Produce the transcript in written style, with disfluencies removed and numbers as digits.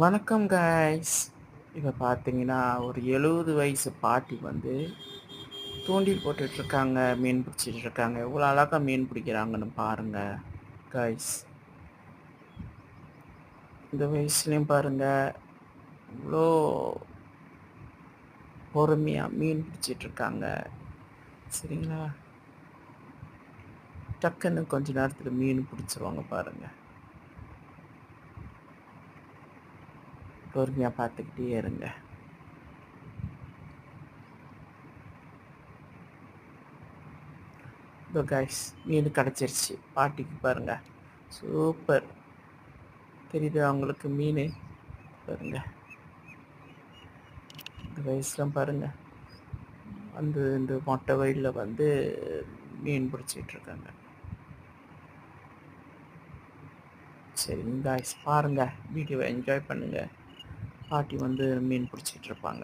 வணக்கம் கைஸ். இப்போ பார்த்தீங்கன்னா ஒரு 70 வயசு பாட்டி வந்து தூண்டில் போட்டுட்ருக்காங்க, மீன் பிடிச்சிட்டு இருக்காங்க. எவ்வளோ அழகா மீன் பிடிக்கிறாங்கன்னு பாருங்க கைஸ். இந்த வயசுலேயும் பாருங்க இவ்வளோ பொறுமையாக மீன் பிடிச்சிட்டு இருக்காங்க. சரிங்களா, டக்குன்னு கொஞ்ச நேரத்தில் மீன் பிடிச்சிருவாங்க பாருங்க. பொறுமையாக பார்த்துக்கிட்டே இருங்க. இதோ கைஸ், மீன் கிடச்சிருச்சு பாட்டிக்கு பாருங்க. சூப்பர். தெரியுது அவங்களுக்கு மீன் பாருங்க. இந்த வயசுலாம் பாருங்க இந்த மொட்டை வயலில் வந்து மீன் பிடிச்சிட்டு இருக்காங்க. சரிங்க கைஸ், பாருங்க வீடியோவை என்ஜாய் பண்ணுங்க. பாட்டி வந்து மீன் பிடிச்சிட்டு இருப்பாங்க.